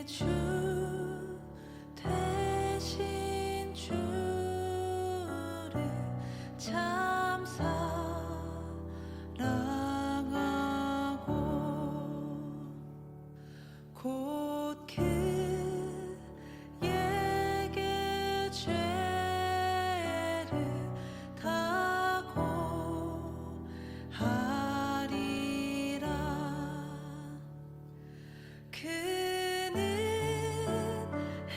주 대신 주를 참 사랑하고 곧 그에게 죄를 다 고하리라. 그는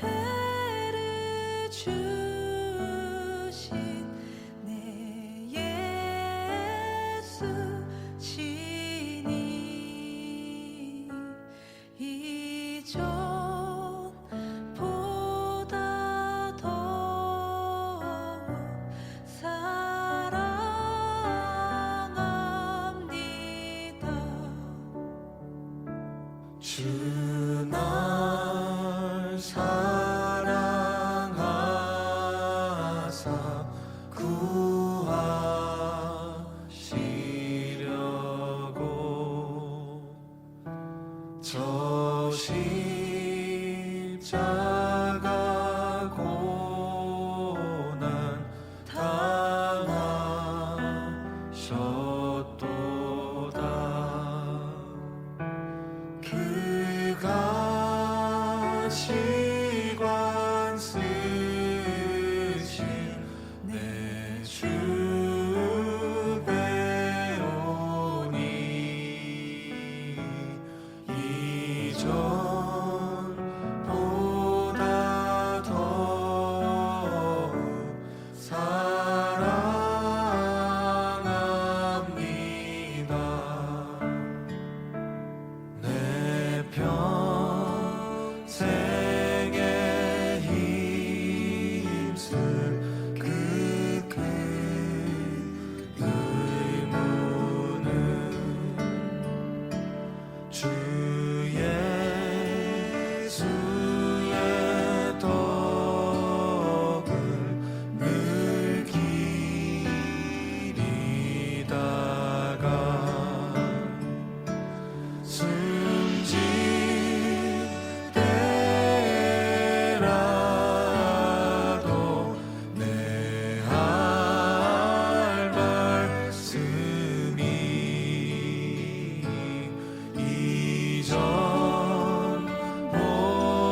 해를 주신 내 예수 시니 이전보다 더욱 사랑합니다. 주 날 사랑하사 구하시려고 저 십자가 고난 당하셨도다. 그가 시관 쓰신 내 주 배우니 이전보다 더욱 사랑합니다. 내 평생에 힘쓸 그 큰 의무는 주 예수의 덕을 늘 기리다가 숨질 때라도 내 할 말씀이 이전보다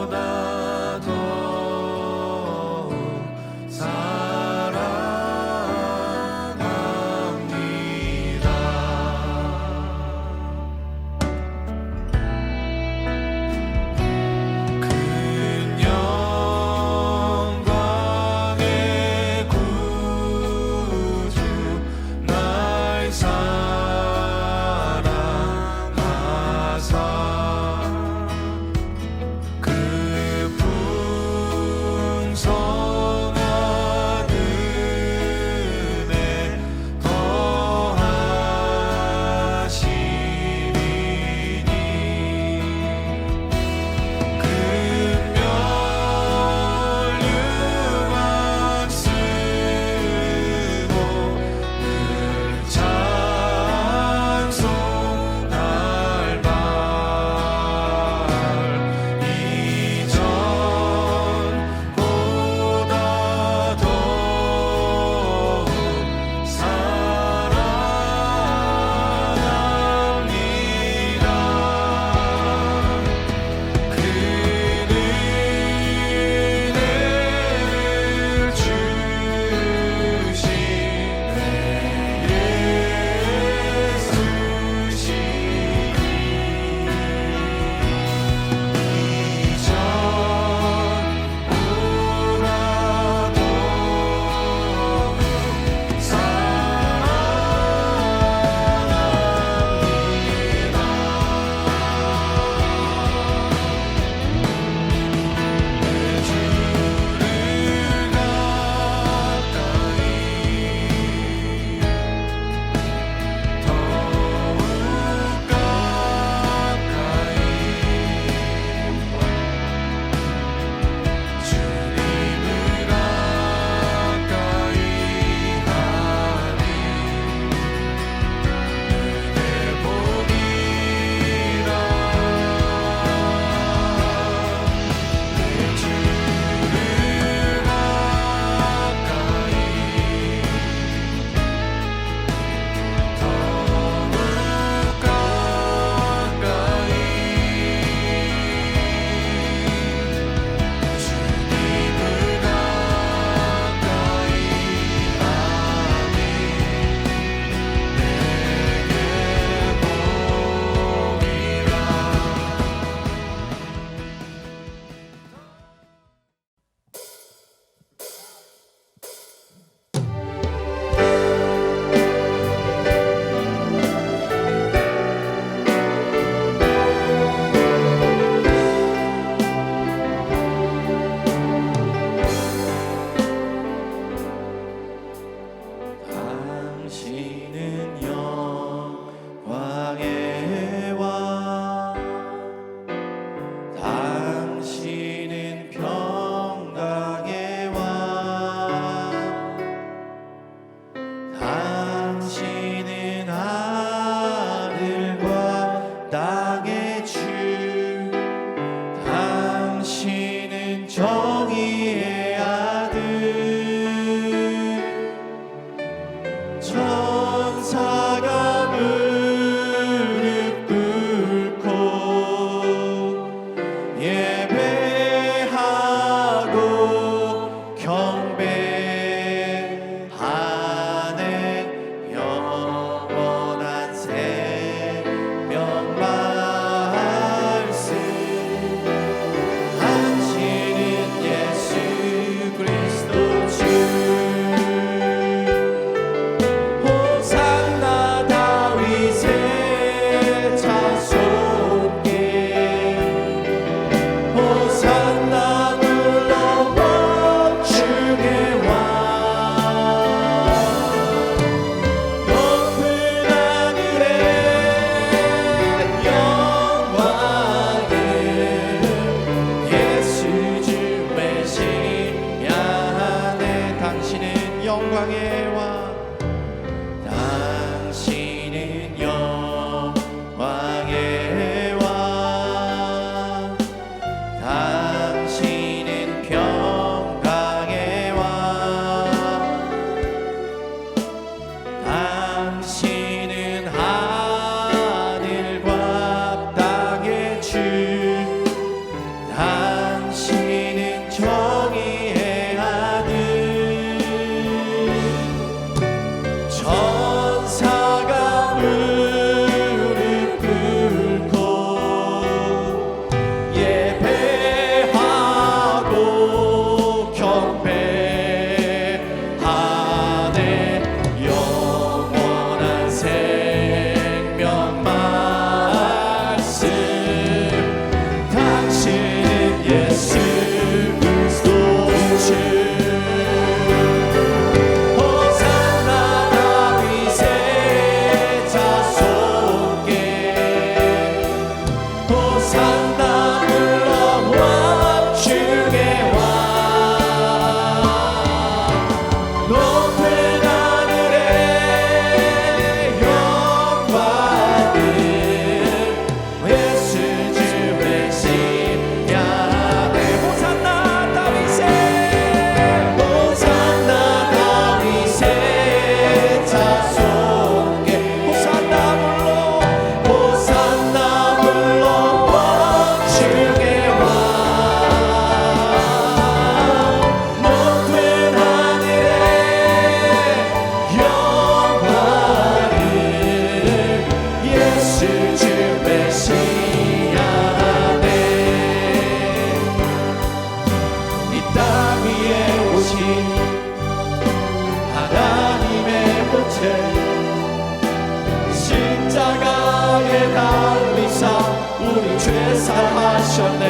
맹세하셨네.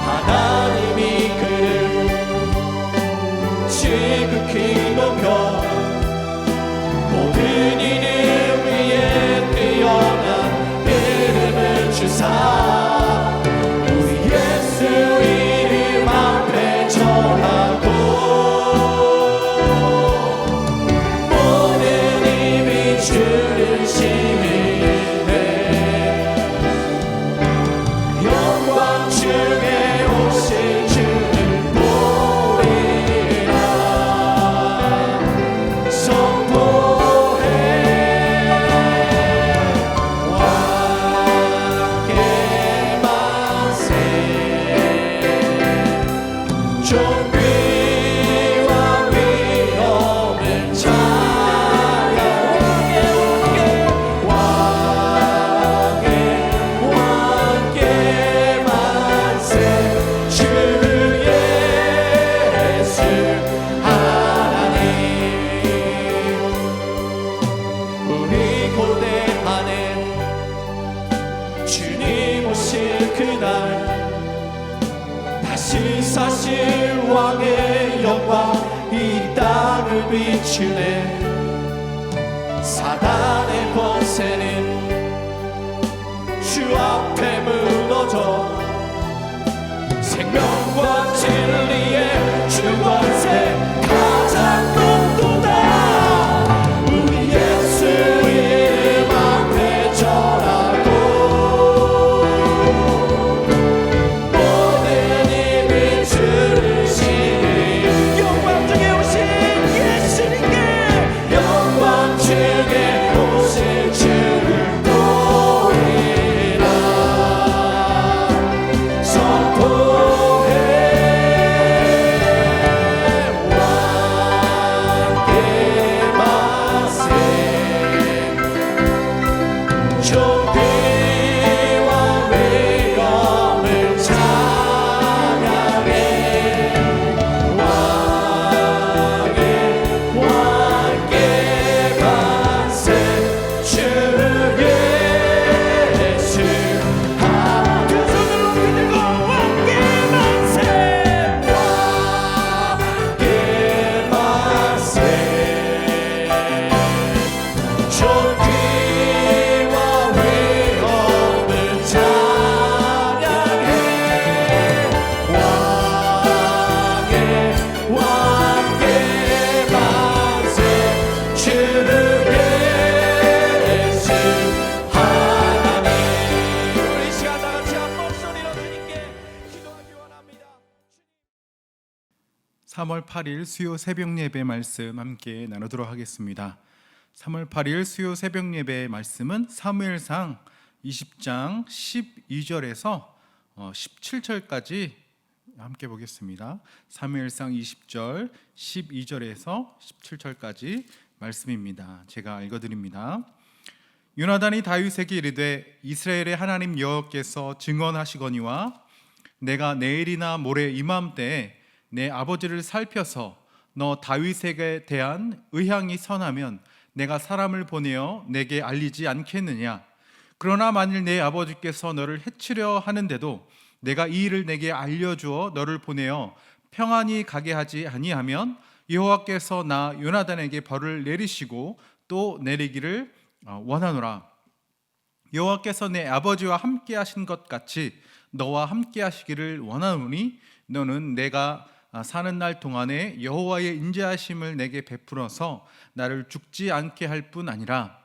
하나님이 그를 지극히 높여 모든 이름 위에 뛰어난 이름을 주사 우리 예수 이름 앞에 절하고 모든 힘이 주를 시인해 영광 중에 오실 주를 보리라 선포해 왕께 만세 존귀와 위엄을 찬양해 왕께 만세 주 예수 하나님 우리 고대하네 주님 오실 그날 다시 사실 왕의 영광 이 땅을 비추네 사단의 권세는 주 앞에 무너져 생명과 진리의 주권세 가장 높도다 우리 예수 이름 앞에 절하고 모든 힘이 주를 시니 영광 중에 오신 예수님께 영광 중에 오신 주를 보이라 선포해 왕께 만세 존귀와 위엄을 찬양해 왕께 만세 주 예수 그 손을 높이 들고 왕께 만세 왕께 만세 존귀와 위엄을 찬양해 왕께 만세 주 예수 하나님 우리 시간 다 같이 한 목소리로 주님께 기도하기 원합니다. 3월 8일 수요 새벽 예배 말씀 함께 나누도록 하겠습니다. 3월 8일 수요 새벽 예배 말씀은 사무엘상 20장 12절에서 17절까지 함께 보겠습니다. 사무엘상 20절 12절에서 17절까지 말씀입니다. 제가 읽어드립니다. 요나단이 다윗에게 이르되 이스라엘의 하나님 여호와께서 증언하시거니와 내가 내일이나 모레 이맘때에 내 아버지를 살펴서 너 다윗에게 대한 의향이 선하면 내가 사람을 보내어 내게 알리지 않겠느냐. 그러나 만일 내 아버지께서 너를 해치려 하는데도 내가 이 일을 내게 알려주어 너를 보내어 평안히 가게 하지 아니하면 여호와께서 나 요나단에게 벌을 내리시고 또 내리기를 원하노라. 여호와께서 내 아버지와 함께 하신 것 같이 너와 함께 하시기를 원하노니 너는 내가 사는 날 동안에 여호와의 인자하심을 내게 베풀어서 나를 죽지 않게 할 뿐 아니라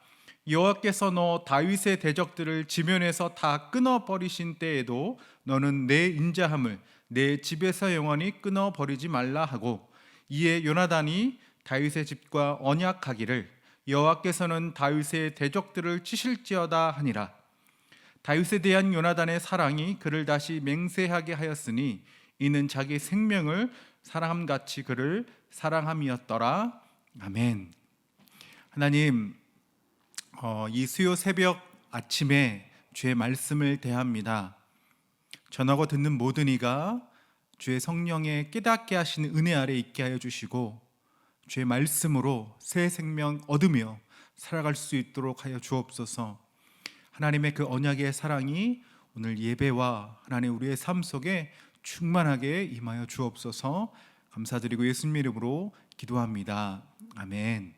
여호와께서 너 다윗의 대적들을 지면에서 다 끊어버리신 때에도 너는 내 인자함을 내 집에서 영원히 끊어버리지 말라 하고 이에 요나단이 다윗의 집과 언약하기를 여호와께서는 다윗의 대적들을 치실지어다 하니라. 다윗에 대한 요나단의 사랑이 그를 다시 맹세하게 하였으니 이는 자기 생명을 사랑함같이 그를 사랑함이었더라. 아멘. 하나님, 이 수요 새벽 아침에 주의 말씀을 대합니다. 전하고 듣는 모든 이가 주의 성령의 깨닫게 하시는 은혜 아래 있게 하여 주시고 주의 말씀으로 새 생명 얻으며 살아갈 수 있도록 하여 주옵소서. 하나님의 그 언약의 사랑이 오늘 예배와 하나님 우리의 삶 속에 충만하게 임하여 주옵소서. 감사드리고 예수님 이름으로 기도합니다. 아멘.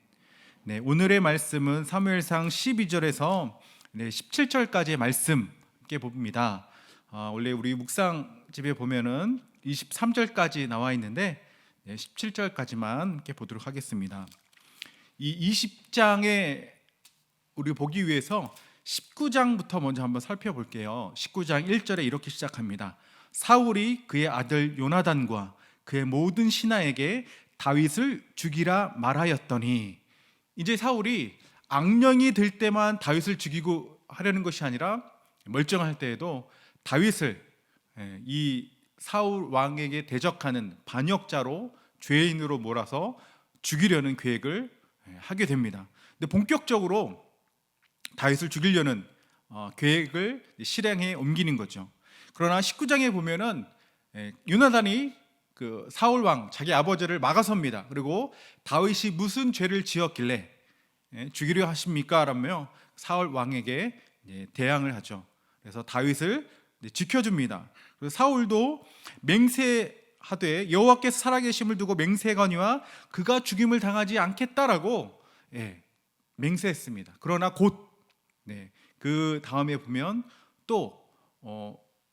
네, 오늘의 말씀은 사무엘상 12절에서 17절까지의 말씀 함께 봅니다. 원래 우리 묵상집에 보면은 23절까지 나와 있는데 17절까지만 함께 보도록 하겠습니다. 이 20장에 우리 보기 위해서 19장부터 먼저 한번 살펴볼게요. 19장 1절에 이렇게 시작합니다. 사울이 그의 아들 요나단과 그의 모든 신하에게 다윗을 죽이라 말하였더니, 이제 사울이 악령이 들 때만 다윗을 죽이고 하려는 것이 아니라 멀쩡할 때에도 다윗을 이 사울 왕에게 대적하는 반역자로, 죄인으로 몰아서 죽이려는 계획을 하게 됩니다. 근데 본격적으로 다윗을 죽이려는 계획을 실행에 옮기는 거죠. 그러나 19장에 보면은 요나단이 그 사울 왕 자기 아버지를 막아섭니다. 그리고 다윗이 무슨 죄를 지었길래 죽이려 하십니까? 라며 사울 왕에게 대항을 하죠. 그래서 다윗을 지켜줍니다. 그래서 사울도 맹세하되 여호와께서 살아계심을 두고 맹세하거니와 그가 죽임을 당하지 않겠다라고 맹세했습니다. 그러나 곧 그 다음에 보면 또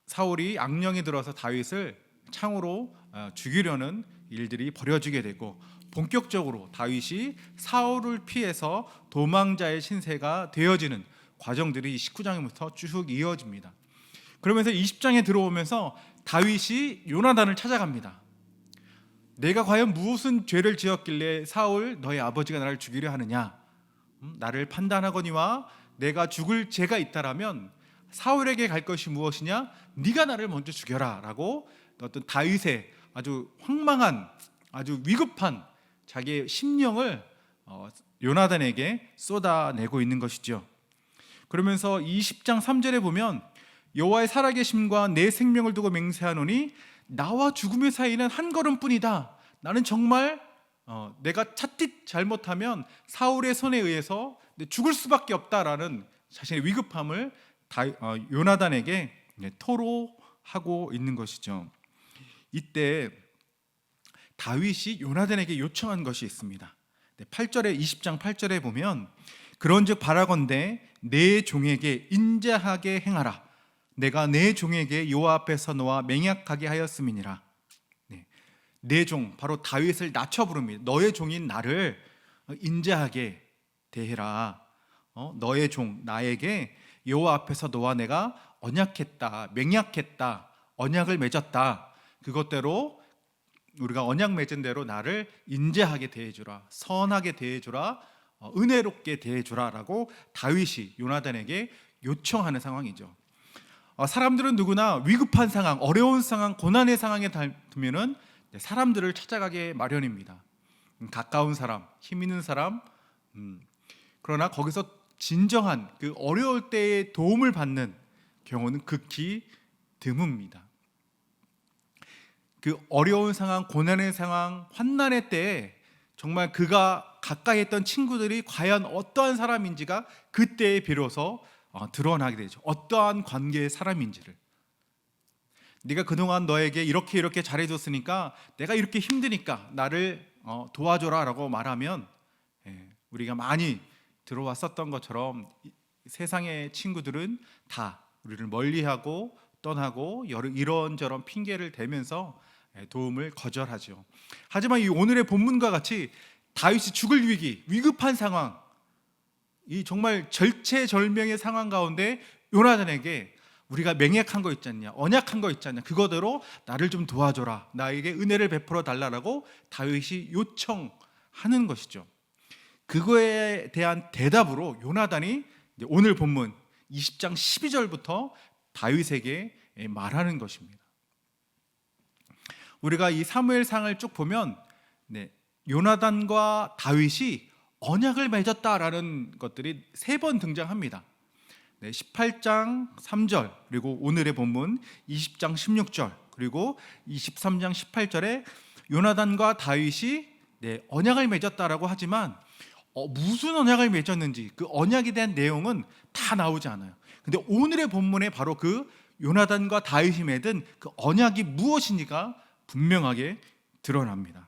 사울이 악령이 들어서 다윗을 창으로 죽이려는 일들이 벌어지게 되고, 본격적으로 다윗이 사울을 피해서 도망자의 신세가 되어지는 과정들이 19장부터 쭉 이어집니다. 그러면서 20장에 들어오면서 다윗이 요나단을 찾아갑니다. 내가 과연 무슨 죄를 지었길래 사울 너의 아버지가 나를 죽이려 하느냐? 나를 판단하거니와 내가 죽을 죄가 있다라면 사울에게 갈 것이 무엇이냐? 네가 나를 먼저 죽여라 라고 어떤 다윗의 아주 황망한, 아주 위급한 자기의 심령을 요나단에게 쏟아내고 있는 것이죠. 그러면서 20장 3절에 보면 여호와의 살아계심과 내 생명을 두고 맹세하노니 나와 죽음의 사이는 한 걸음뿐이다. 나는 정말 내가 차짓 잘못하면 사울의 손에 의해서 죽을 수밖에 없다라는 자신의 위급함을 요나단에게 토로하고 있는 것이죠. 이때 다윗이 요나단에게 요청한 것이 있습니다. 8절에 20장 8절에 보면 그런즉 바라건대 내 종에게 인자하게 행하라. 내가 내 종에게 여호와 앞에서 너와 맹약하게 하였음이니라. 내 종, 바로 다윗을 낮춰 부릅니다. 너의 종인 나를 인자하게 대해라. 너의 종 나에게 여호와 앞에서 너와 내가 언약했다, 맹약했다, 언약을 맺었다. 그것대로 우리가 언약 맺은 대로 나를 인자하게 대해주라, 선하게 대해주라, 은혜롭게 대해주라라고 다윗이 요나단에게 요청하는 상황이죠. 사람들은 누구나 위급한 상황, 어려운 상황, 고난의 상황에 닿으면은 사람들을 찾아가게 마련입니다. 가까운 사람, 힘 있는 사람. 그러나 거기서 진정한 그 어려울 때의 도움을 받는 경우는 극히 드뭅니다. 그 어려운 상황, 고난의 상황, 환난의 때에 정말 그가 가까이 했던 친구들이 과연 어떠한 사람인지가 그때에 비로소 드러나게 되죠. 어떠한 관계의 사람인지를. 네가 그동안 너에게 이렇게 잘해줬으니까 내가 이렇게 힘드니까 나를 도와줘라 라고 말하면 우리가 많이 들어왔었던 것처럼 세상의 친구들은 다 우리를 멀리하고 떠나고 이런저런 핑계를 대면서 도움을 거절하죠. 하지만 이 오늘의 본문과 같이 다윗이 죽을 위기, 위급한 상황, 이 정말 절체절명의 상황 가운데 요나단에게 우리가 맹약한 거 있지 않냐, 언약한 거 있지 않냐, 그거대로 나를 좀 도와줘라, 나에게 은혜를 베풀어 달라고 다윗이 요청하는 것이죠. 그거에 대한 대답으로 요나단이 오늘 본문 20장 12절부터 다윗에게 말하는 것입니다. 우리가 이 사무엘상을 쭉 보면 요나단과 다윗이 언약을 맺었다라는 것들이 3번 등장합니다. 18장 3절, 그리고 오늘의 본문 20장 16절, 그리고 23장 18절에 요나단과 다윗이 언약을 맺었다라고 하지만 무슨 언약을 맺었는지 그 언약에 대한 내용은 다 나오지 않아요. 근데 오늘의 본문에 바로 그 요나단과 다윗이 맺은 그 언약이 무엇인지가 분명하게 드러납니다.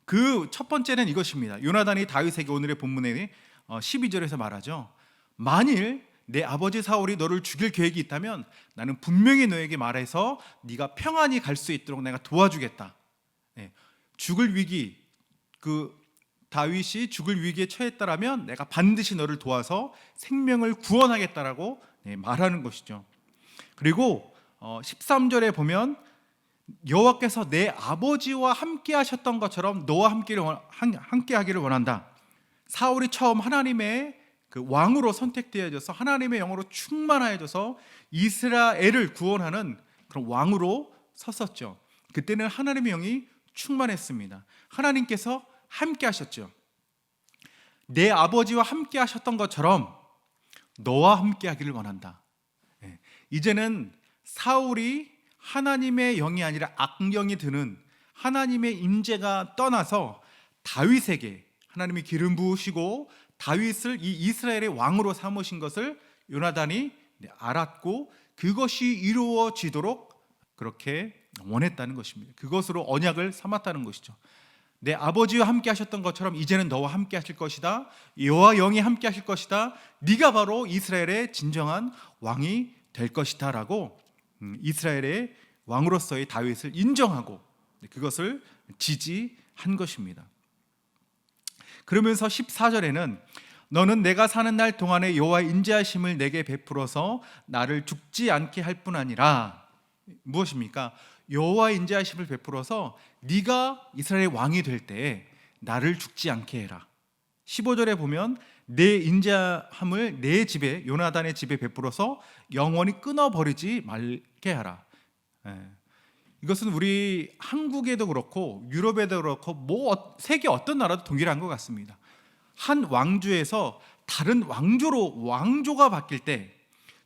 그 첫 번째는 이것입니다. 요나단이 다윗에게 오늘의 본문의 12절에서 말하죠. 만일 내 아버지 사울이 너를 죽일 계획이 있다면 나는 분명히 너에게 말해서 네가 평안히 갈 수 있도록 내가 도와주겠다. 죽을 위기, 그 다윗이 죽을 위기에 처했다라면 내가 반드시 너를 도와서 생명을 구원하겠다라고 말하는 것이죠. 그리고 13절에 보면 여호와께서 내 아버지와 함께 하셨던 것처럼 너와 함께 하기를 원한다. 사울이 처음 하나님의 그 왕으로 선택되어져서 하나님의 영으로 충만하여져서 이스라엘을 구원하는 그런 왕으로 섰었죠. 그때는 하나님의 영이 충만했습니다. 하나님께서 함께 하셨죠. 내 아버지와 함께 하셨던 것처럼 너와 함께 하기를 원한다. 이제는 사울이 하나님의 영이 아니라 악령이 드는 하나님의 임재가 떠나서 다윗에게 하나님이 기름 부으시고 다윗을 이 이스라엘의 왕으로 삼으신 것을 요나단이 알았고 그것이 이루어지도록 그렇게 원했다는 것입니다. 그것으로 언약을 삼았다는 것이죠. 내 아버지와 함께 하셨던 것처럼 이제는 너와 함께 하실 것이다. 여호와 영이 함께 하실 것이다. 네가 바로 이스라엘의 진정한 왕이 될 것이다 라고 이스라엘의 왕으로서의 다윗을 인정하고 그것을 지지한 것입니다. 그러면서 14절에는 너는 내가 사는 날 동안에 여호와의 인자하심을 내게 베풀어서 나를 죽지 않게 할 뿐 아니라 무엇입니까? 여호와의 인자하심을 베풀어서 네가 이스라엘의 왕이 될 때에 나를 죽지 않게 해라. 15절에 보면 내 인자함을 내 집에 요나단의 집에 베풀어서 영원히 끊어버리지 말게 하라. 이것은 우리 한국에도 그렇고 유럽에도 그렇고 세계 어떤 나라도 동일한 것 같습니다. 한 왕조에서 다른 왕조가 바뀔 때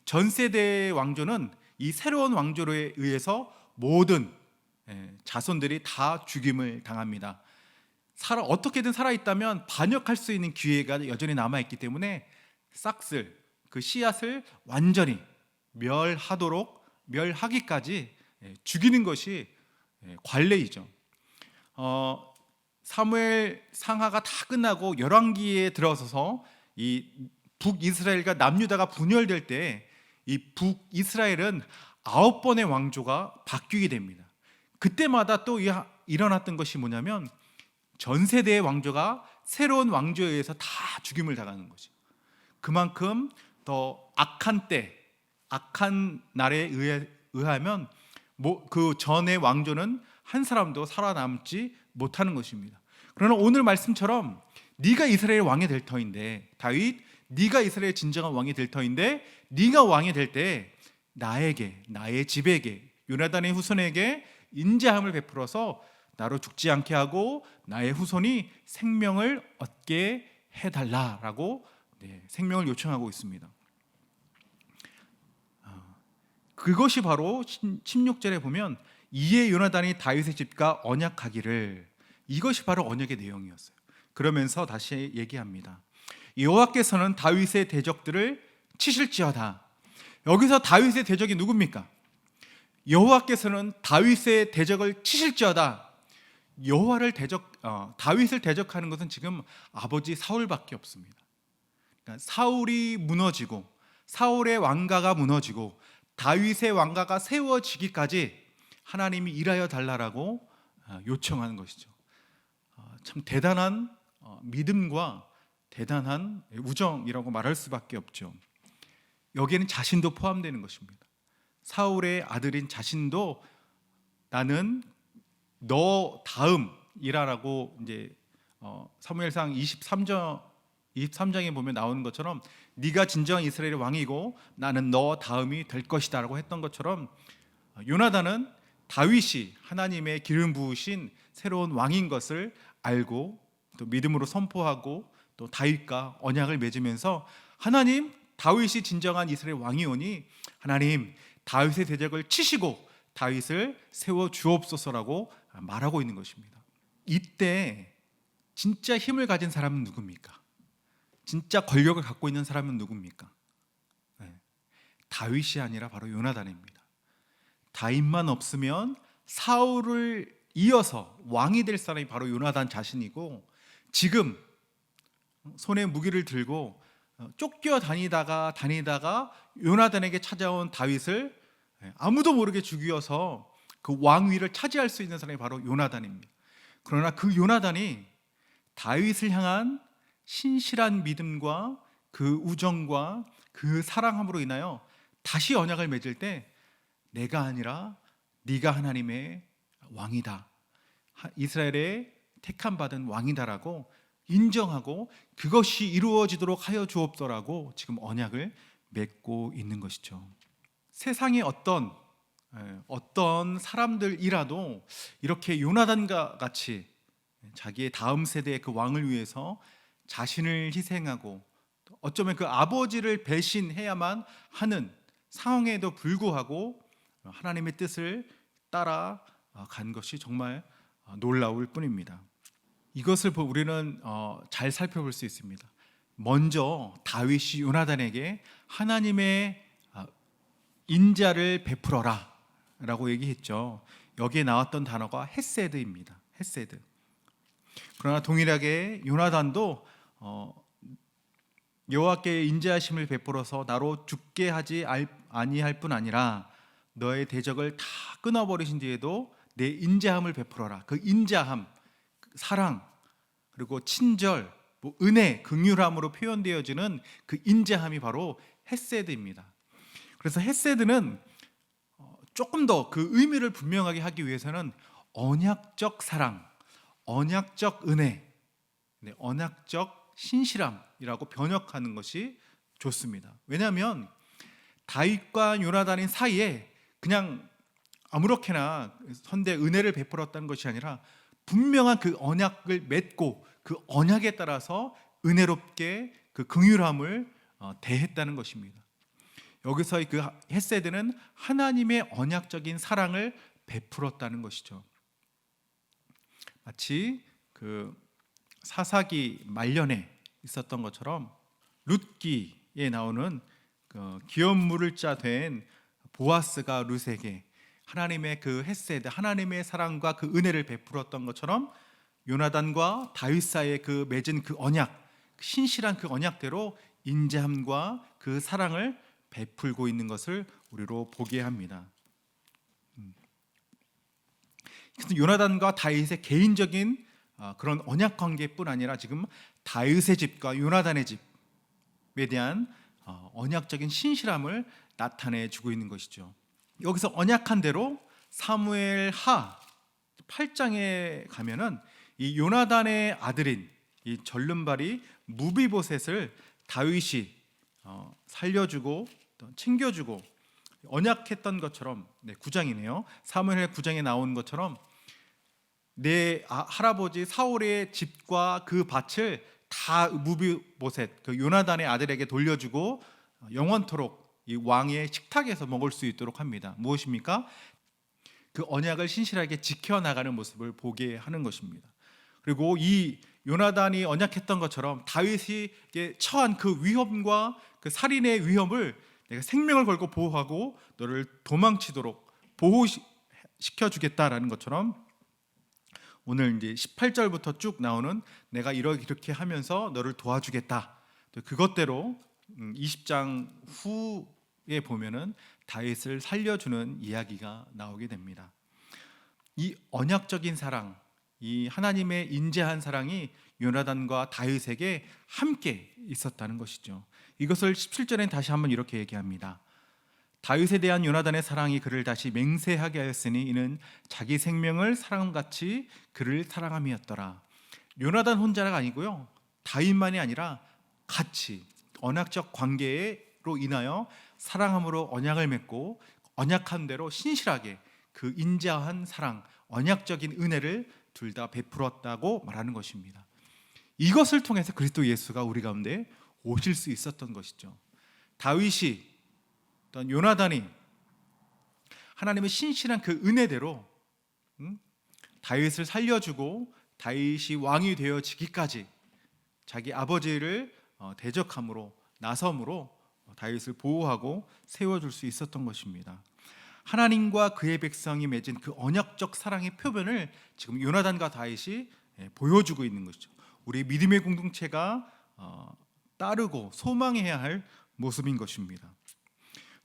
전 세대의 왕조는 이 새로운 왕조에 의해서 모든 자손들이 다 죽임을 당합니다. 어떻게든 살아있다면 반역할 수 있는 기회가 여전히 남아있기 때문에 싹쓸 그 씨앗을 완전히 멸하기까지 죽이는 것이 관례이죠. 사무엘 상하가 다 끝나고 열왕기에 들어서서 이 북이스라엘과 남유다가 분열될 때 이 북이스라엘은 9번의 왕조가 바뀌게 됩니다. 그때마다 또 일어났던 것이 뭐냐면 전 세대의 왕조가 새로운 왕조에 의해서 다 죽임을 당하는 거죠. 그만큼 더 악한 날에 의하면 그 전의 왕조는 한 사람도 살아남지 못하는 것입니다. 그러나 오늘 말씀처럼 네가 이스라엘 왕이 될 터인데 다윗 네가 이스라엘 진정한 왕이 될 터인데 네가 왕이 될 때 나에게 나의 집에게 요나단의 후손에게 인자함을 베풀어서 나로 죽지 않게 하고 나의 후손이 생명을 얻게 해달라라고 생명을 요청하고 있습니다. 그것이 바로 16절에 보면 이에 요나단이 다윗의 집과 언약하기를, 이것이 바로 언약의 내용이었어요. 그러면서 다시 얘기합니다. 여호와께서는 다윗의 대적들을 치실지어다. 여기서 다윗의 대적이 누굽니까? 여호와께서는 다윗의 대적을 치실지어다. 다윗을 대적하는 것은 지금 아버지 사울밖에 없습니다. 그러니까 사울이 무너지고 사울의 왕가가 무너지고 다윗의 왕가가 세워지기까지 하나님이 일하여 달라라고 요청하는 것이죠. 참 대단한 믿음과 대단한 우정이라고 말할 수밖에 없죠. 여기에는 자신도 포함되는 것입니다. 사울의 아들인 자신도 나는 너 다음이라고 이제 사무엘상 23장에 보면 나오는 것처럼 네가 진정한 이스라엘의 왕이고 나는 너 다음이 될 것이다라고 했던 것처럼 요나단은 다윗이 하나님의 기름 부으신 새로운 왕인 것을 알고 또 믿음으로 선포하고 또 다윗과 언약을 맺으면서 하나님, 다윗이 진정한 이스라엘 왕이오니 하나님 다윗의 대적을 치시고 다윗을 세워 주옵소서라고 말하고 있는 것입니다. 이때 진짜 힘을 가진 사람은 누굽니까? 진짜 권력을 갖고 있는 사람은 누굽니까? 다윗이 아니라 바로 요나단입니다. 다윗만 없으면 사울을 이어서 왕이 될 사람이 바로 요나단 자신이고, 지금 손에 무기를 들고 쫓겨 다니다가 요나단에게 찾아온 다윗을 아무도 모르게 죽여서 그 왕위를 차지할 수 있는 사람이 바로 요나단입니다. 그러나 그 요나단이 다윗을 향한 신실한 믿음과 그 우정과 그 사랑함으로 인하여 다시 언약을 맺을 때 내가 아니라 네가 하나님의 왕이다, 이스라엘의 택함 받은 왕이다라고 인정하고 그것이 이루어지도록 하여 주옵소라고 지금 언약을 맺고 있는 것이죠. 세상의 어떤 사람들이라도 이렇게 요나단과 같이 자기의 다음 세대의 그 왕을 위해서 자신을 희생하고 어쩌면 그 아버지를 배신해야만 하는 상황에도 불구하고 하나님의 뜻을 따라간 것이 정말 놀라울 뿐입니다. 이것을 우리는 잘 살펴볼 수 있습니다. 먼저 다윗이 요나단에게 하나님의 인자를 베풀어라 라고 얘기했죠. 여기에 나왔던 단어가 헤세드입니다. 헤세드. 그러나 동일하게 요나단도 여호와께의 인자하심을 베풀어서 나로 죽게 하지 아니할 뿐 아니라 너의 대적을 다 끊어버리신 뒤에도 내 인자함을 베풀어라. 그 인자함, 사랑, 그리고 친절, 은혜, 긍휼함으로 표현되어지는 그 인자함이 바로 헤세드입니다. 그래서 헤세드는 조금 더 그 의미를 분명하게 하기 위해서는 언약적 사랑, 언약적 은혜, 언약적 신실함이라고 번역하는 것이 좋습니다. 왜냐하면 다윗과 요나단의 사이에 그냥 아무렇게나 선대 은혜를 베풀었다는 것이 아니라 분명한 그 언약을 맺고 그 언약에 따라서 은혜롭게 그 긍휼함을 대했다는 것입니다. 여기서의 그 헤세드는 하나님의 언약적인 사랑을 베풀었다는 것이죠. 마치 그 사사기 말년에 있었던 것처럼 룻기에 나오는 그 기업 물을 자 된 보아스가 룻에게 하나님의 그 헤세드, 하나님의 사랑과 그 은혜를 베풀었던 것처럼 요나단과 다윗 사이에 그 맺은 그 언약, 신실한 그 언약대로 인자함과 그 사랑을 베풀고 있는 것을 우리로 보게 합니다. 그래서 요나단과 다윗의 개인적인 그런 언약 관계뿐 아니라 지금 다윗의 집과 요나단의 집에 대한 언약적인 신실함을 나타내 주고 있는 것이죠. 여기서 언약한 대로 사무엘 하 8장에 가면은 이 요나단의 아들인 이 절름발이 무비보셋을 다윗이 살려주고 챙겨주고 언약했던 것처럼, 9장이네요. 사무엘 9장에 나온 것처럼 내 할아버지 사울의 집과 그 밭을 다 무비보셋 그 요나단의 아들에게 돌려주고 영원토록 이 왕의 식탁에서 먹을 수 있도록 합니다. 무엇입니까? 그 언약을 신실하게 지켜나가는 모습을 보게 하는 것입니다. 그리고 이 요나단이 언약했던 것처럼 다윗이 처한 그 위험과 그 살인의 위험을 내가 생명을 걸고 보호하고 너를 도망치도록 보호시켜 주겠다라는 것처럼 오늘 이제 18절부터 쭉 나오는 내가 이렇게 하면서 너를 도와주겠다. 그것대로 20장 후에 보면은 다윗을 살려주는 이야기가 나오게 됩니다. 이 언약적인 사랑, 이 하나님의 인자한 사랑이 요나단과 다윗에게 함께 있었다는 것이죠. 이것을 17절엔 다시 한번 이렇게 얘기합니다. 다윗에 대한 요나단의 사랑이 그를 다시 맹세하게 하였으니 이는 자기 생명을 사랑같이 그를 사랑함이었더라. 요나단 혼자가 아니고요, 다윗만이 아니라 같이 언약적 관계로 인하여 사랑함으로 언약을 맺고 언약한 대로 신실하게 그 인자한 사랑, 언약적인 은혜를 둘 다 베풀었다고 말하는 것입니다. 이것을 통해서 그리스도 예수가 우리 가운데 오실 수 있었던 것이죠. 다윗이 어떤 요나단이 하나님의 신실한 그 은혜대로 다윗을 살려주고 다윗이 왕이 되어지기까지 자기 아버지를 대적함으로 나섬으로 다윗을 보호하고 세워줄 수 있었던 것입니다. 하나님과 그의 백성이 맺은 그 언약적 사랑의 표변을 지금 요나단과 다윗이 보여주고 있는 것이죠. 우리 믿음의 공동체가 따르고 소망해야 할 모습인 것입니다.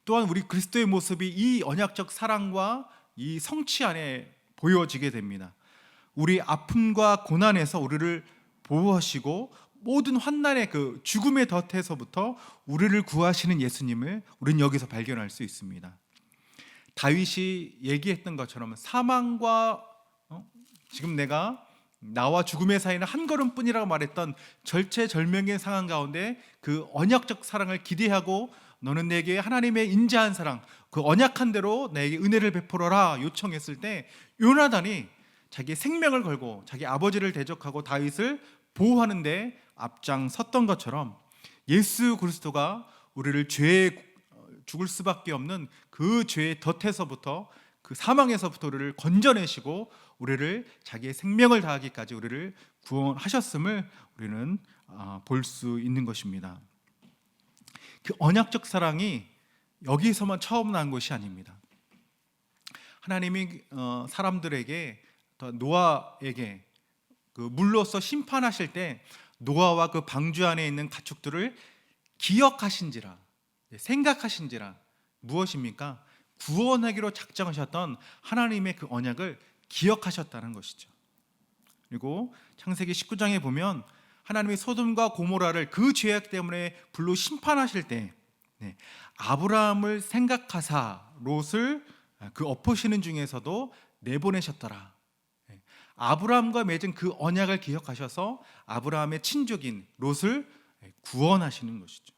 또한 우리 그리스도의 모습이 이 언약적 사랑과 이 성취 안에 보여지게 됩니다. 우리 아픔과 고난에서 우리를 보호하시고 모든 환난의 그 죽음의 덫에서부터 우리를 구하시는 예수님을 우리는 여기서 발견할 수 있습니다. 다윗이 얘기했던 것처럼 사망과 지금 내가 나와 죽음의 사이는 한 걸음뿐이라고 말했던 절체절명의 상황 가운데 그 언약적 사랑을 기대하고 너는 내게 하나님의 인자한 사랑, 그 언약한 대로 내게 은혜를 베풀어라 요청했을 때 요나단이 자기의 생명을 걸고 자기 아버지를 대적하고 다윗을 보호하는데 앞장섰던 것처럼 예수 그리스도가 우리를 죄에 죽을 수밖에 없는 그 죄의 덫에서부터 그 사망에서부터 우리를 건져내시고 우리를 자기의 생명을 다하기까지 우리를 구원하셨음을 우리는 볼 수 있는 것입니다. 그 언약적 사랑이 여기서만 처음 난 것이 아닙니다. 하나님이 사람들에게 노아에게 그 물로서 심판하실 때 노아와 그 방주 안에 있는 가축들을 기억하신지라, 생각하신지라. 무엇입니까? 구원하기로 작정하셨던 하나님의 그 언약을 기억하셨다는 것이죠. 그리고 창세기 19장에 보면 하나님이 소돔과 고모라를 그 죄악 때문에 불로 심판하실 때 아브라함을 생각하사 롯을 그 엎으시는 중에서도 내보내셨더라. 아브라함과 맺은 그 언약을 기억하셔서 아브라함의 친족인 롯을 구원하시는 것이죠.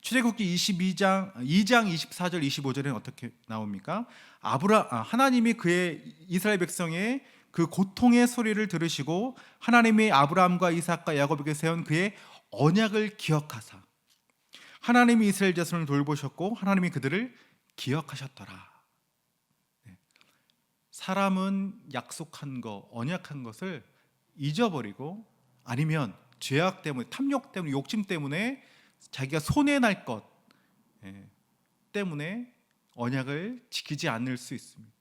출애굽기 2장 24절 25절에는 어떻게 나옵니까? 하나님이 그의 이스라엘 백성의 그 고통의 소리를 들으시고 하나님이 아브라함과 이삭과 야곱에게 세운 그의 언약을 기억하사 하나님이 이스라엘 자손을 돌보셨고 하나님이 그들을 기억하셨더라. 사람은 약속한 거, 언약한 것을 잊어버리고 아니면 죄악 때문에, 탐욕 때문에, 욕심 때문에 자기가 손해날 것 때문에 언약을 지키지 않을 수 있습니다.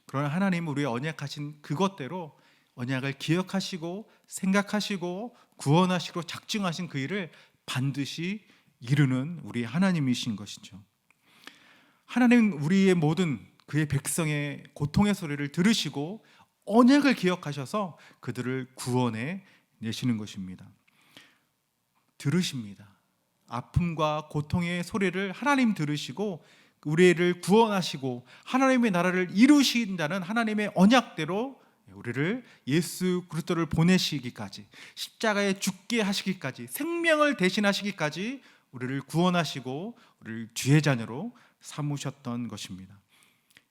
그러나 하나님은 우리의 언약하신 그것대로 언약을 기억하시고 생각하시고 구원하시고 작정하신 그 일을 반드시 이루는 우리 하나님이신 것이죠. 하나님은 우리의 모든 그의 백성의 고통의 소리를 들으시고 언약을 기억하셔서 그들을 구원해 내시는 것입니다. 들으십니다. 아픔과 고통의 소리를 하나님 들으시고 우리를 구원하시고 하나님의 나라를 이루신다는 하나님의 언약대로 우리를 예수 그리스도를 보내시기까지 십자가에 죽게 하시기까지 생명을 대신하시기까지 우리를 구원하시고 우리를 주의 자녀로 삼으셨던 것입니다.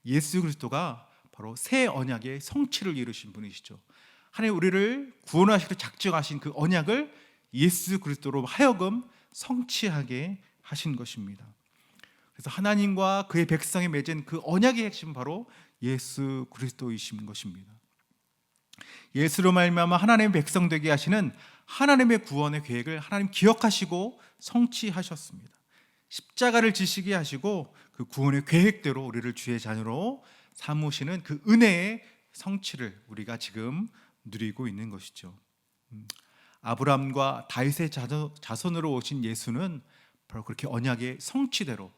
예수 그리스도가 바로 새 언약의 성취를 이루신 분이시죠. 하나님 우리를 구원하시기로 작정하신 그 언약을 예수 그리스도로 하여금 성취하게 하신 것입니다. 그래서 하나님과 그의 백성이 맺은 그 언약의 핵심은 바로 예수 그리스도이신 것입니다. 예수로 말미암아 하나님의 백성 되게 하시는 하나님의 구원의 계획을 하나님 기억하시고 성취하셨습니다. 십자가를 지시게 하시고 그 구원의 계획대로 우리를 주의 자녀로 삼으시는 그 은혜의 성취를 우리가 지금 누리고 있는 것이죠. 아브라함과 다윗의 자손으로 오신 예수는 바로 그렇게 언약의 성취대로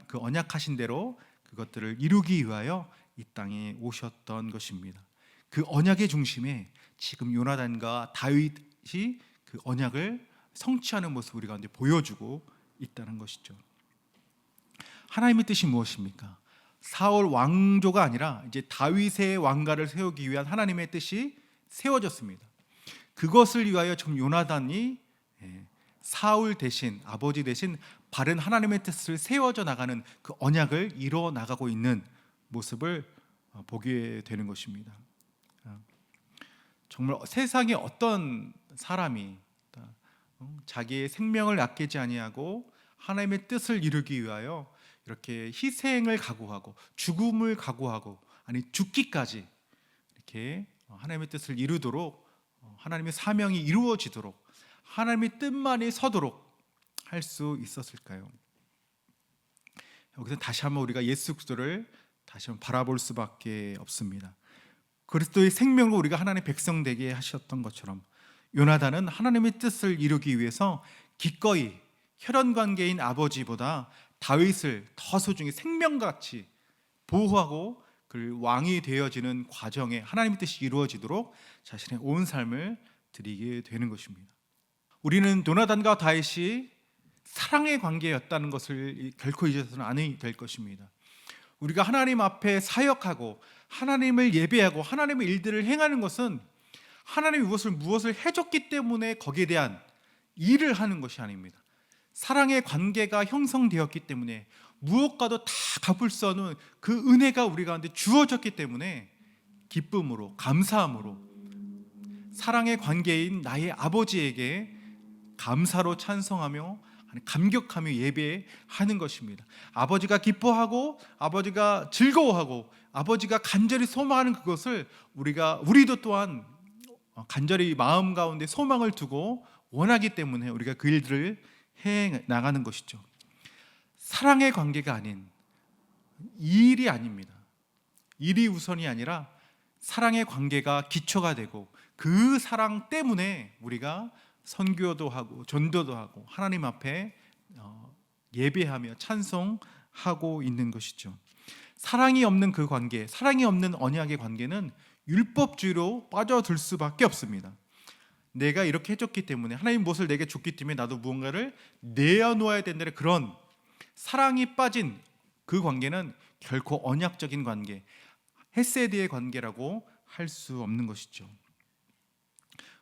그 언약하신 대로 그것들을 이루기 위하여 이 땅에 오셨던 것입니다. 그 언약의 중심에 지금 요나단과 다윗이 그 언약을 성취하는 모습 우리 가운데 보여주고 있다는 것이죠. 하나님의 뜻이 무엇입니까? 사울 왕조가 아니라 이제 다윗의 왕가를 세우기 위한 하나님의 뜻이 세워졌습니다. 그것을 위하여 지금 요나단이 사울 대신 아버지 대신 바른 하나님의 뜻을 세워져 나가는 그 언약을 이루어 나가고 있는 모습을 보게 되는 것입니다. 정말 세상에 어떤 사람이 자기의 생명을 아끼지 아니하고 하나님의 뜻을 이루기 위하여 이렇게 희생을 각오하고 죽음을 각오하고 아니 죽기까지 이렇게 하나님의 뜻을 이루도록 하나님의 사명이 이루어지도록 하나님의 뜻만이 서도록 할 수 있었을까요? 여기서 다시 한번 우리가 예수 그리스도를 다시 한번 바라볼 수밖에 없습니다. 그리스도의 생명으로 우리가 하나님의 백성 되게 하셨던 것처럼 요나단은 하나님의 뜻을 이루기 위해서 기꺼이 혈연 관계인 아버지보다 다윗을 더 소중히 생명같이 보호하고 그 왕이 되어지는 과정에 하나님의 뜻이 이루어지도록 자신의 온 삶을 드리게 되는 것입니다. 우리는 요나단과 다윗이 사랑의 관계였다는 것을 결코 잊어서는 안 될 것입니다. 우리가 하나님 앞에 사역하고 하나님을 예배하고 하나님의 일들을 행하는 것은 하나님이 무엇을 해줬기 때문에 거기에 대한 일을 하는 것이 아닙니다. 사랑의 관계가 형성되었기 때문에 무엇과도 다 갚을 수 없는 그 은혜가 우리 가운데 주어졌기 때문에 기쁨으로 감사함으로 사랑의 관계인 나의 아버지에게 감사로 찬송하며 감격하며 예배하는 것입니다. 아버지가 기뻐하고 아버지가 즐거워하고 아버지가 간절히 소망하는 그것을 우리도 또한 간절히 마음 가운데 소망을 두고 원하기 때문에 우리가 그 일들을 해 나가는 것이죠. 사랑의 관계가 아닌 일이 아닙니다. 일이 우선이 아니라 사랑의 관계가 기초가 되고 그 사랑 때문에 우리가 선교도 하고 전도도 하고 하나님 앞에 예배하며 찬송하고 있는 것이죠. 사랑이 없는 그 관계, 사랑이 없는 언약의 관계는 율법주의로 빠져들 수밖에 없습니다. 내가 이렇게 해줬기 때문에 하나님 무엇을 내게 줬기 때문에 나도 무언가를 내어놓아야 된다는 그런 사랑이 빠진 그 관계는 결코 언약적인 관계, 헤세드의 관계라고 할 수 없는 것이죠.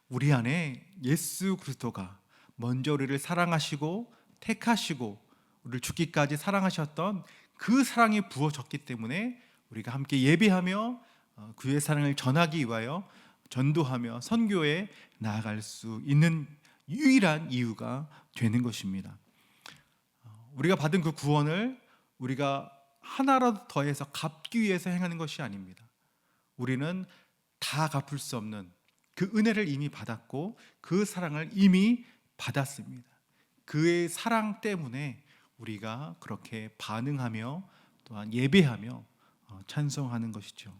우리 안에 예수 그리스도가 먼저 우리를 사랑하시고 택하시고 우리를 죽기까지 사랑하셨던 그 사랑이 부어졌기 때문에 우리가 함께 예배하며 그의 사랑을 전하기 위하여 전도하며 선교에 나아갈 수 있는 유일한 이유가 되는 것입니다. 우리가 받은 그 구원을 우리가 하나라도 더해서 갚기 위해서 행하는 것이 아닙니다. 우리는 다 갚을 수 없는 그 은혜를 이미 받았고 그 사랑을 이미 받았습니다. 그의 사랑 때문에 우리가 그렇게 반응하며 또한 예배하며 찬송하는 것이죠.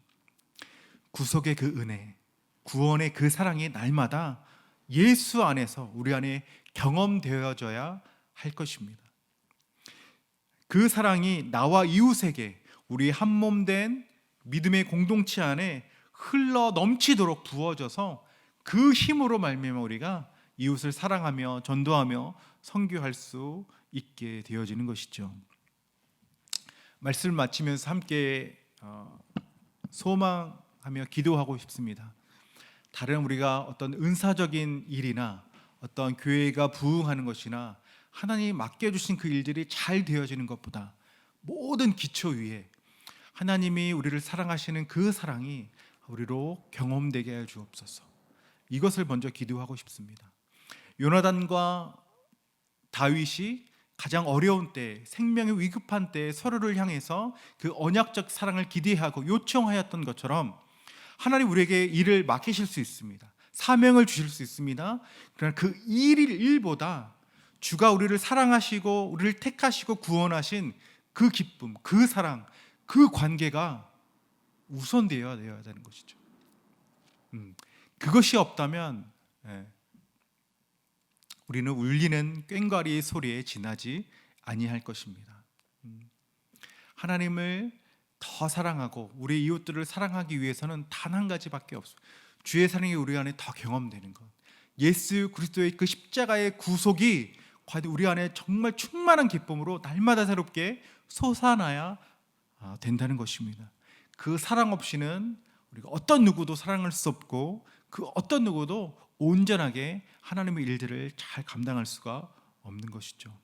구속의 그 은혜, 구원의 그 사랑이 날마다 예수 안에서 우리 안에 경험되어져야 할 것입니다. 그 사랑이 나와 이웃에게 우리 한 몸 된 믿음의 공동체 안에 흘러 넘치도록 부어져서 그 힘으로 말미암아 우리가 이웃을 사랑하며 전도하며 선교할 수 있게 되어지는 것이죠. 말씀을 마치면서 함께 소망하며 기도하고 싶습니다. 다른 우리가 어떤 은사적인 일이나 어떤 교회가 부흥하는 것이나 하나님이 맡겨주신 그 일들이 잘 되어지는 것보다 모든 기초 위에 하나님이 우리를 사랑하시는 그 사랑이 우리로 경험되게 해 주옵소서. 이것을 먼저 기도하고 싶습니다. 요나단과 다윗이 가장 어려운 때, 생명의 위급한 때 서로를 향해서 그 언약적 사랑을 기대하고 요청하였던 것처럼 하나님 우리에게 일을 맡기실 수 있습니다. 사명을 주실 수 있습니다. 그러나 그 일보다 주가 우리를 사랑하시고 우리를 택하시고 구원하신 그 기쁨, 그 사랑, 그 관계가 우선되어야 되는 것이죠. 그것이 없다면 우리는 울리는 꽹과리 소리에 지나지 아니할 것입니다. 하나님을 더 사랑하고 우리 이웃들을 사랑하기 위해서는 단 한 가지밖에 없어요. 주의 사랑이 우리 안에 더 경험되는 것. 예수 그리스도의 그 십자가의 구속이 과연 우리 안에 정말 충만한 기쁨으로 날마다 새롭게 솟아나야 된다는 것입니다. 그 사랑 없이는 우리가 어떤 누구도 사랑할 수 없고 그 어떤 누구도 온전하게 하나님의 일들을 잘 감당할 수가 없는 것이죠.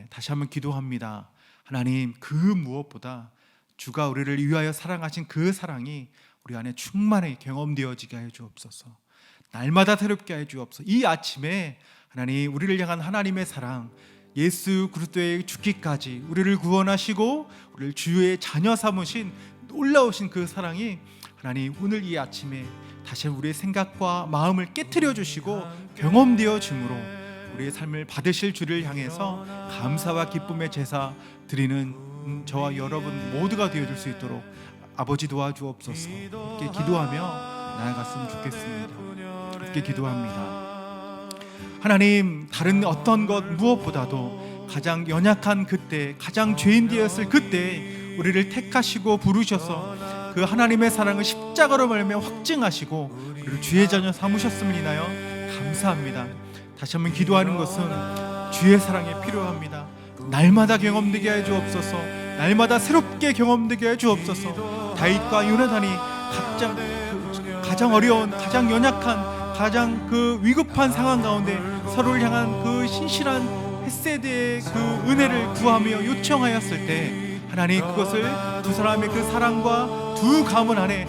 다시 한번 기도합니다. 하나님, 그 무엇보다 주가 우리를 위하여 사랑하신 그 사랑이 우리 안에 충만히 경험되어지게 해 주옵소서. 날마다 새롭게 해 주옵소서. 이 아침에 하나님, 우리를 향한 하나님의 사랑, 예수 그리스도의 죽기까지 우리를 구원하시고 우리를 주의 자녀 삼으신 놀라우신 그 사랑이 하나님 오늘 이 아침에 다시 우리의 생각과 마음을 깨트려 주시고 경험되어 주므로 우리의 삶을 받으실 주를 향해서 감사와 기쁨의 제사 드리는 저와 여러분 모두가 되어줄 수 있도록 아버지 도와주옵소서. 함께 기도하며 나아갔으면 좋겠습니다. 함께 기도합니다. 하나님, 다른 어떤 것 무엇보다도 가장 연약한 그때, 가장 죄인 되었을 그때 우리를 택하시고 부르셔서 그 하나님의 사랑을 십자가로 말며 확증하시고 우리를 주의 자녀 삼으셨음을 인하여 감사합니다. 다시 한번 기도하는 것은 주의 사랑이 필요합니다. 날마다 경험되게 해 주옵소서. 날마다 새롭게 경험되게 해 주옵소서. 다윗과 요나단이 가장 어려운, 가장 연약한, 가장 그 위급한 상황 가운데 서로를 향한 그 신실한 헤세드의 그 은혜를 구하며 요청하였을 때 하나님 그것을 두 사람의 그 사랑과 두 가문 안에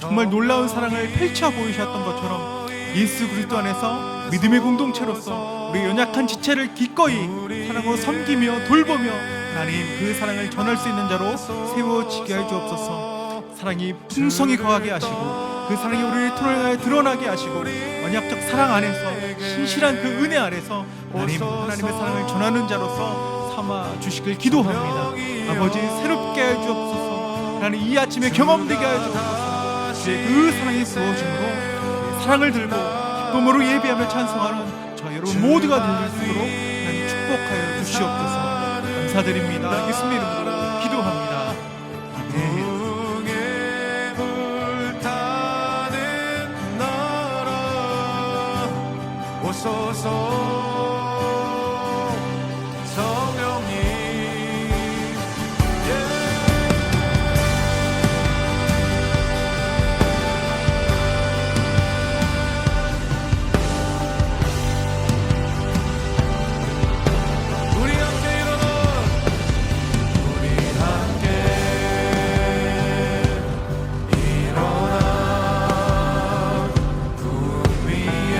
정말 놀라운 사랑을 펼쳐 보이셨던 것처럼 예수 그리스도 안에서 믿음의 공동체로서 우리 연약한 지체를 기꺼이 사랑으로 섬기며 돌보며 하나님 그 사랑을 전할 수 있는 자로 세워지게 해 주옵소서. 사랑이 풍성히 거하게 하시고 그 사랑이 우리를 통하여 드러나게 하시고 언약적 사랑 안에서 신실한 그 은혜 아래서 하나님의 사랑을 전하는 자로서 삼아 주시길 기도합니다. 아버지 새롭게 해 주옵소서. 하나님 이 아침에 경험되게 해 주옵소서. 주의 그 사랑이 부어짐으로 사랑을 들고 기쁨으로 예배하며 찬송하는 저 여러분 모두가 될 수 있도록 하나님 축복하여 주시옵소서. 감사드립니다. 예수님 이름으로 기도합니다. 아멘. 오소서 성령님. 우리 함께 일어나 군 위에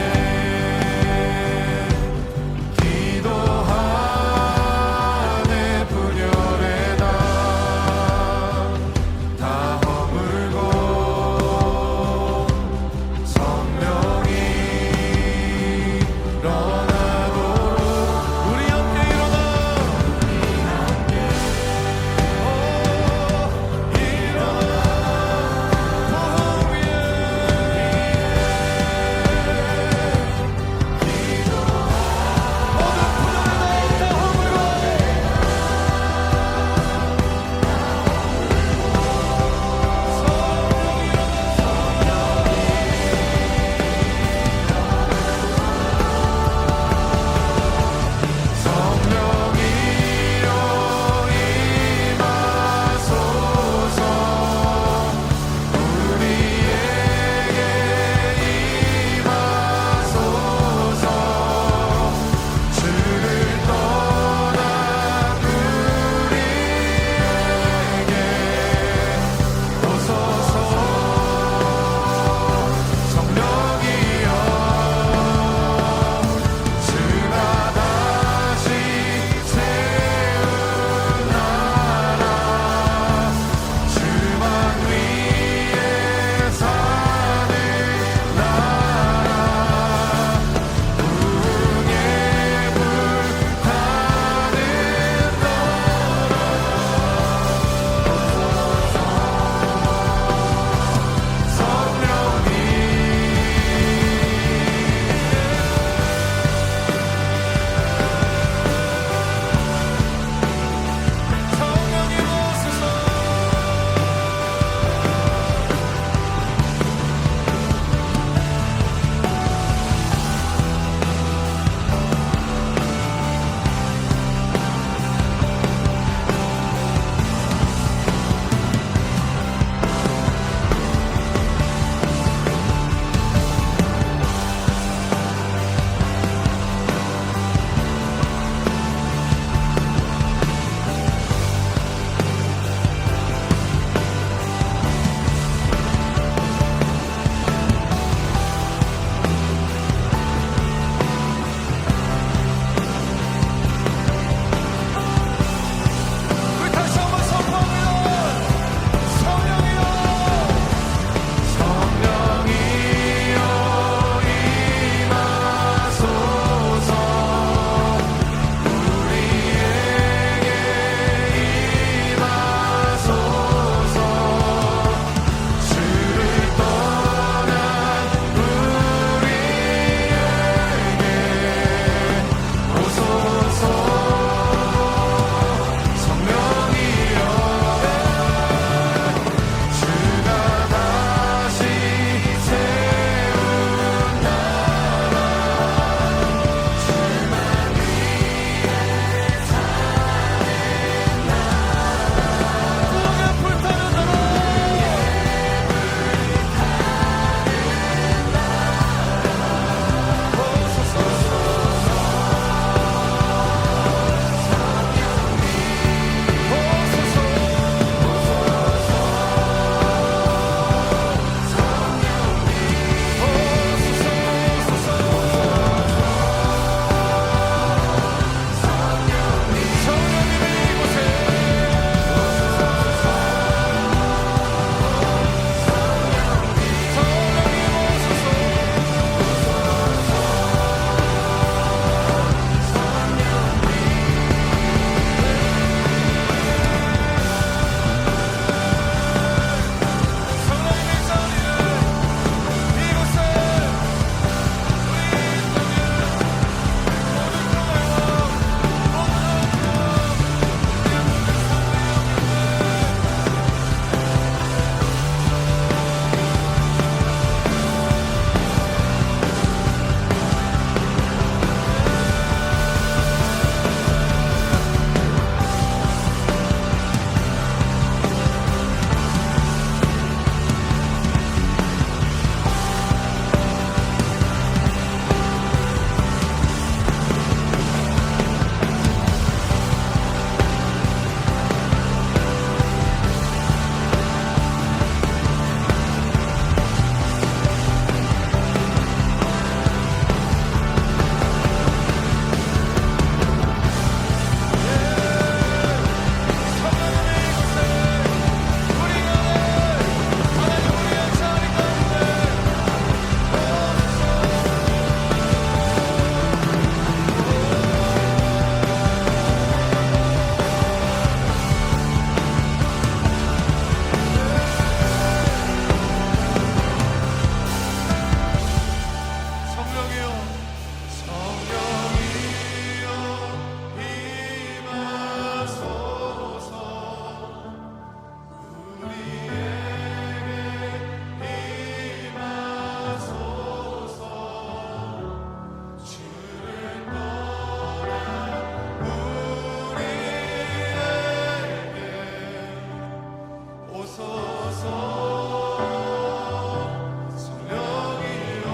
성령이여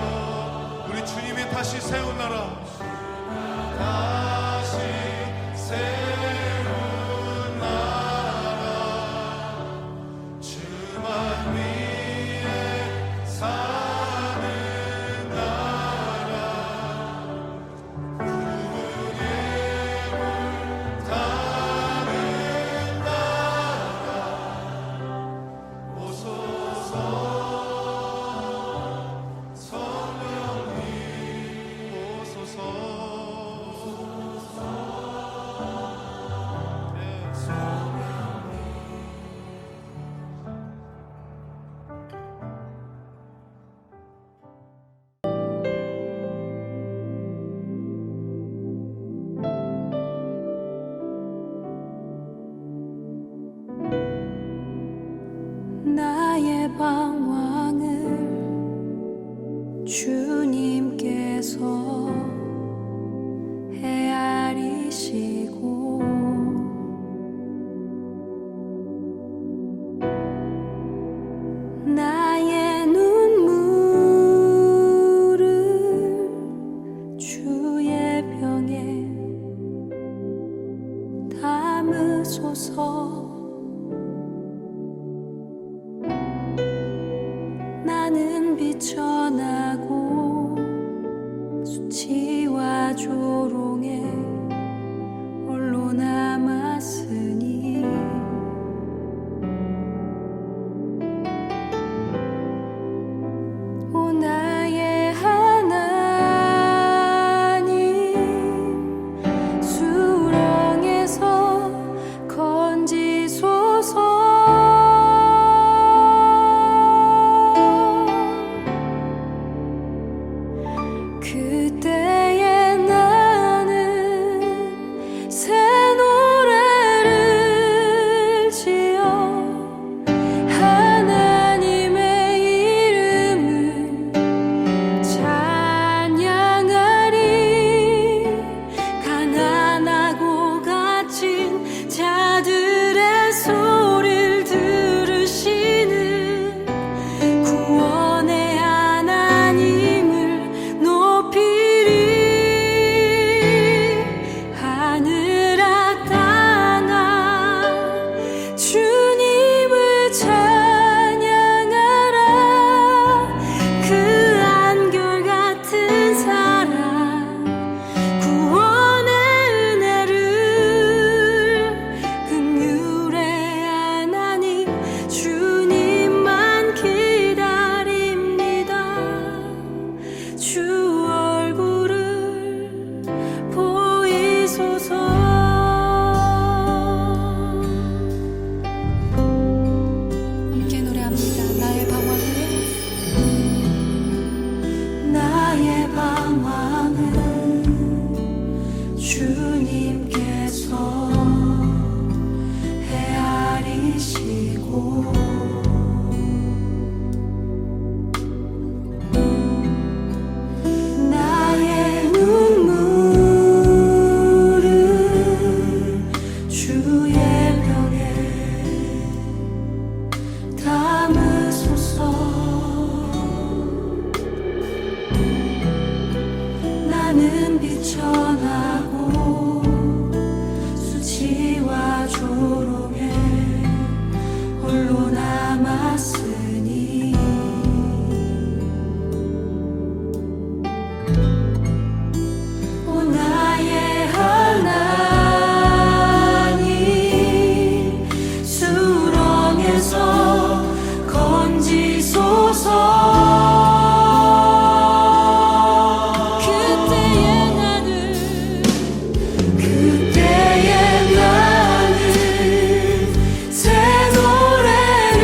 우리 주님이 다시 세운 나라 다시 세운 나라 주만 위에 사는 나라 구원의 물 타는 나라 오소서 성령님 오소서 나의 방황을 주님께서 헤아리시고 나의 눈물을 주의 병에 담으소서. 나는 비천하고 수치와 조롱에 홀로 남았으니 오 나의 하나님 수렁에서 건지소서. 그때에 나는 새 노래를 지어 하나님의 이름을 찬양하리. 가난하고 갇힌 자들의 소리를 들으시는 구원의 하나님을 높이리. 하늘아 땅아 주님을 찬양하라. 그 한결같은 사랑 구원의 은혜를 긍휼의 하나님 주님만 기다립니다. 주 얼굴을 보이소서. 함께 노래합니다. 나의 방황은 주님께서 헤아리시고 나의 눈물을 주의 병에 담으소서. 나는 비천하고 수치와 조롱에 홀로 남았으니 오 나의 하나님 수렁에서 건지소서. 그때에 나는 새 노래를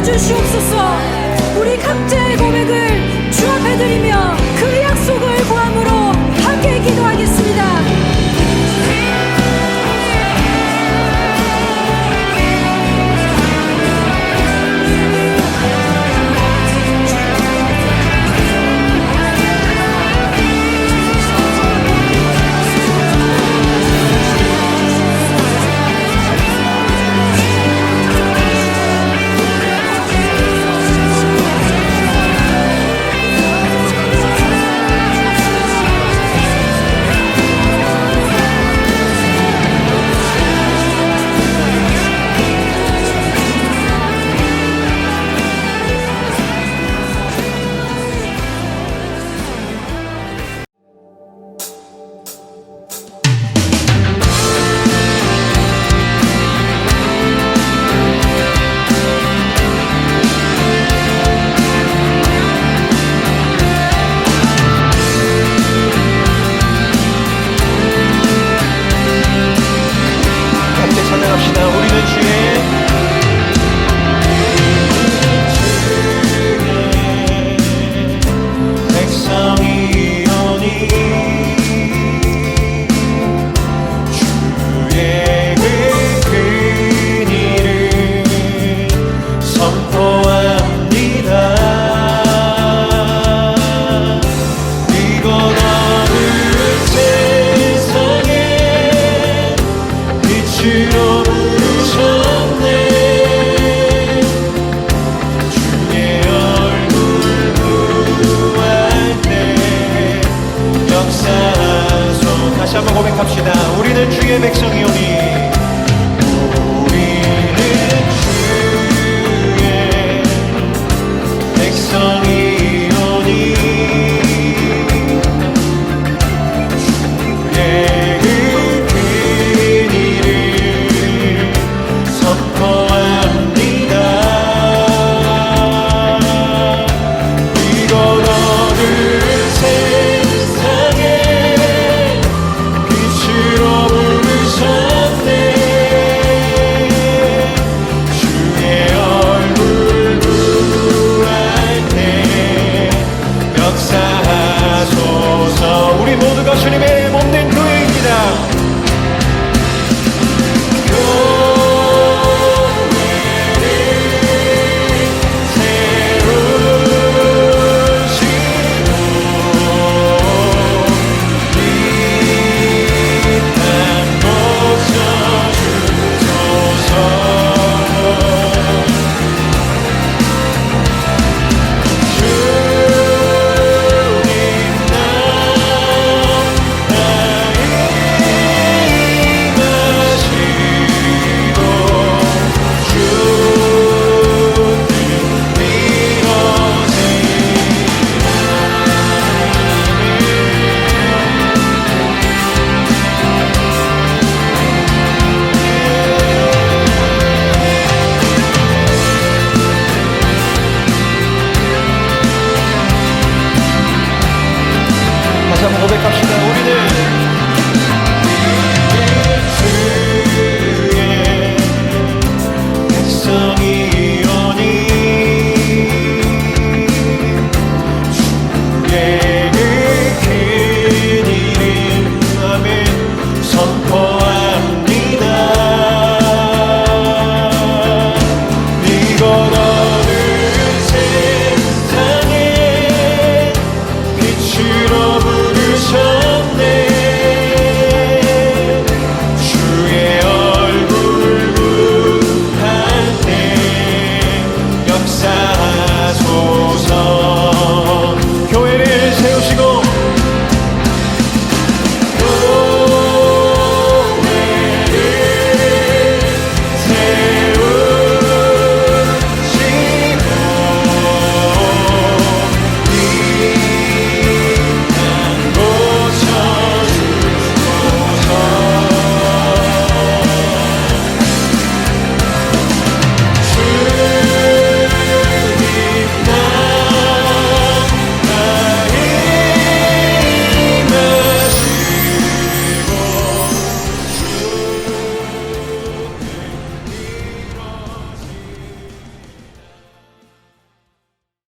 주시옵소서. 우리 각자의 고백을 주 앞에 드리며 그